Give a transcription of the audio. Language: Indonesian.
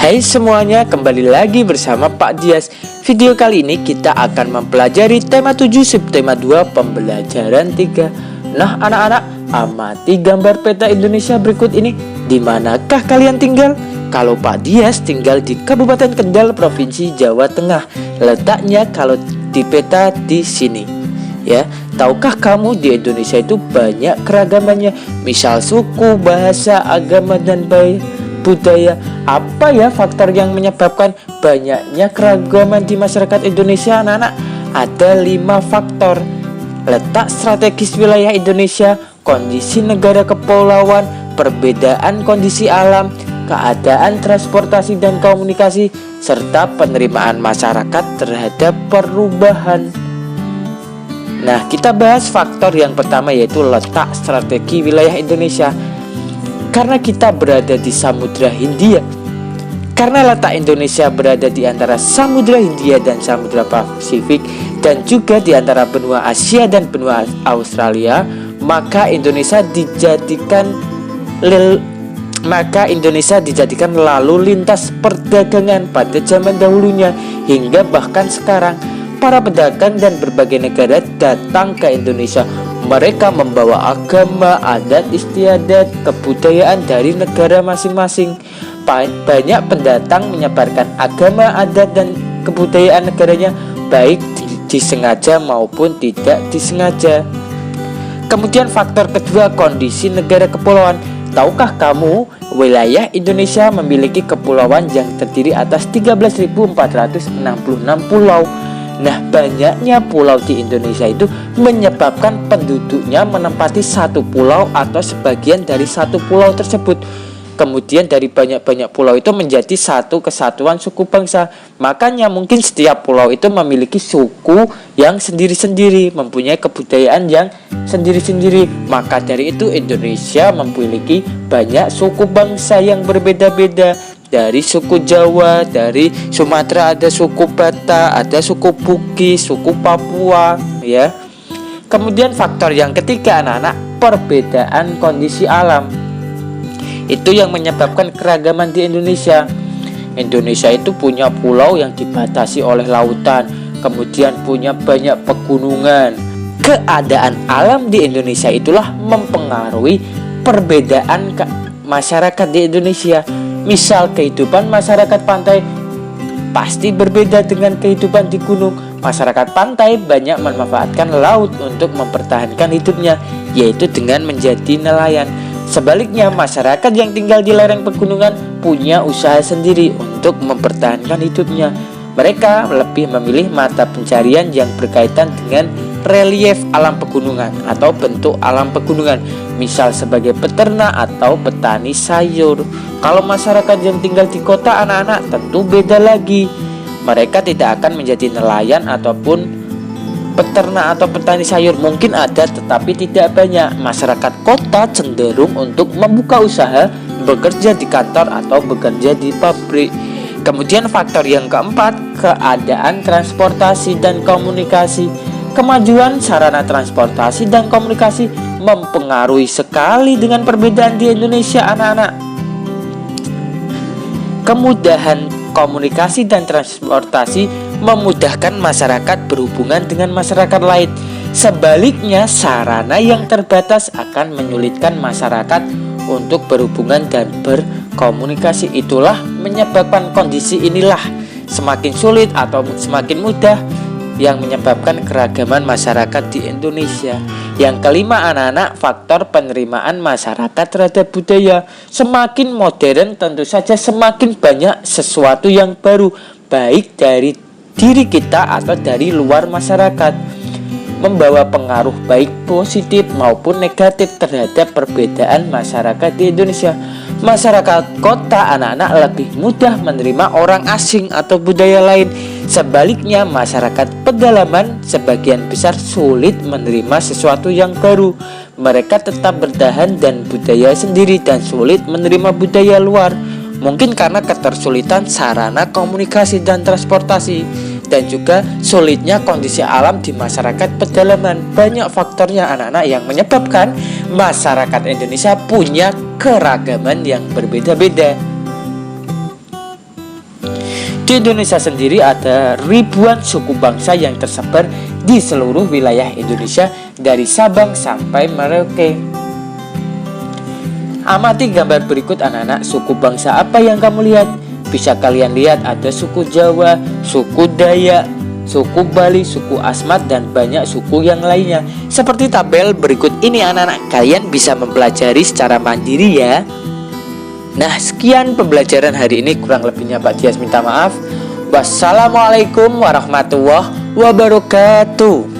Hai semuanya, kembali lagi bersama Pak Dias. Video kali ini kita akan mempelajari tema 7 subtema 2 pembelajaran 3. Nah anak-anak, amati gambar peta Indonesia berikut ini. Di manakah kalian tinggal? Kalau Pak Dias tinggal di Kabupaten Kendal, Provinsi Jawa Tengah. Letaknya kalau di peta di sini. Ya, tahukah kamu di Indonesia itu banyak keragamannya? Misal suku, bahasa, agama, dan budaya. Apa ya faktor yang menyebabkan banyaknya keragaman di masyarakat Indonesia, anak-anak? Ada 5 faktor. Letak strategis wilayah Indonesia, kondisi negara kepulauan, perbedaan kondisi alam, keadaan transportasi dan komunikasi, serta penerimaan masyarakat terhadap perubahan. Nah, kita bahas faktor yang pertama, yaitu letak strategi wilayah Indonesia. Karena kita berada di Samudra Hindia. Karena letak Indonesia berada di antara Samudra Hindia dan Samudra Pasifik, dan juga di antara benua Asia dan benua Australia, maka Indonesia dijadikan lalu lintas perdagangan pada zaman dahulunya hingga bahkan sekarang. Para pedagang dan berbagai negara datang ke Indonesia. Mereka membawa agama, adat istiadat, kebudayaan dari negara masing-masing. Banyak pendatang menyebarkan agama, adat, dan kebudayaan negaranya, baik disengaja maupun tidak disengaja. Kemudian faktor kedua, kondisi negara kepulauan. Tahukah kamu, wilayah Indonesia memiliki kepulauan yang terdiri atas 13.466 pulau. Nah, banyaknya pulau di Indonesia itu menyebabkan penduduknya menempati satu pulau atau sebagian dari satu pulau tersebut. Kemudian dari banyak-banyak pulau itu menjadi satu kesatuan suku bangsa. Makanya mungkin setiap pulau itu memiliki suku yang sendiri-sendiri, mempunyai kebudayaan yang sendiri-sendiri. Maka dari itu Indonesia memiliki banyak suku bangsa yang berbeda-beda. Dari suku Jawa, dari Sumatera ada suku Batak, ada suku Bugis, suku Papua, ya. Kemudian faktor yang ketiga, anak-anak, perbedaan kondisi alam. Itu yang menyebabkan keragaman di Indonesia. Indonesia itu punya pulau yang dibatasi oleh lautan, kemudian punya banyak pegunungan. Keadaan alam di Indonesia itulah mempengaruhi perbedaan masyarakat di Indonesia. Misal kehidupan masyarakat pantai pasti berbeda dengan kehidupan di gunung. Masyarakat pantai banyak memanfaatkan laut untuk mempertahankan hidupnya, yaitu dengan menjadi nelayan. Sebaliknya, masyarakat yang tinggal di lereng pegunungan punya usaha sendiri untuk mempertahankan hidupnya. Mereka lebih memilih mata pencarian yang berkaitan dengan relief alam pegunungan atau bentuk alam pegunungan, misal sebagai peternak atau petani sayur. Kalau masyarakat yang tinggal di kota, anak-anak, tentu beda lagi. Mereka tidak akan menjadi nelayan ataupun peternak atau petani sayur. Mungkin ada tetapi tidak banyak. Masyarakat kota cenderung untuk membuka usaha, bekerja di kantor atau bekerja di pabrik. Kemudian faktor yang keempat, keadaan transportasi dan komunikasi. Kemajuan sarana transportasi dan komunikasi mempengaruhi sekali dengan perbedaan di Indonesia, anak-anak. Kemudahan komunikasi dan transportasi memudahkan masyarakat berhubungan dengan masyarakat lain. Sebaliknya, sarana yang terbatas akan menyulitkan masyarakat untuk berhubungan dan berkomunikasi. Itulah menyebabkan kondisi inilah semakin sulit atau semakin mudah yang menyebabkan keragaman masyarakat di Indonesia. Yang kelima, anak-anak, faktor penerimaan masyarakat terhadap budaya. Semakin modern, tentu saja semakin banyak sesuatu yang baru, baik dari diri kita atau dari luar masyarakat, membawa pengaruh baik positif maupun negatif terhadap perbedaan masyarakat di Indonesia. Masyarakat kota, anak-anak, lebih mudah menerima orang asing atau budaya lain. Sebaliknya, masyarakat pedalaman sebagian besar sulit menerima sesuatu yang baru. Mereka tetap bertahan dan budaya sendiri dan sulit menerima budaya luar. Mungkin karena ketersulitan sarana komunikasi dan transportasi, dan juga sulitnya kondisi alam di masyarakat pedalaman. Banyak faktornya, anak-anak, yang menyebabkan masyarakat Indonesia punya keragaman yang berbeda-beda. Di Indonesia sendiri ada ribuan suku bangsa yang tersebar di seluruh wilayah Indonesia dari Sabang sampai Merauke. Amati gambar berikut anak-anak, suku bangsa apa yang kamu lihat? Bisa kalian lihat ada suku Jawa, suku Dayak, suku Bali, suku Asmat, dan banyak suku yang lainnya. Seperti tabel berikut ini anak-anak, kalian bisa mempelajari secara mandiri ya. Nah, sekian pembelajaran hari ini, kurang lebihnya Pak Dias minta maaf. Wassalamualaikum warahmatullahi wabarakatuh.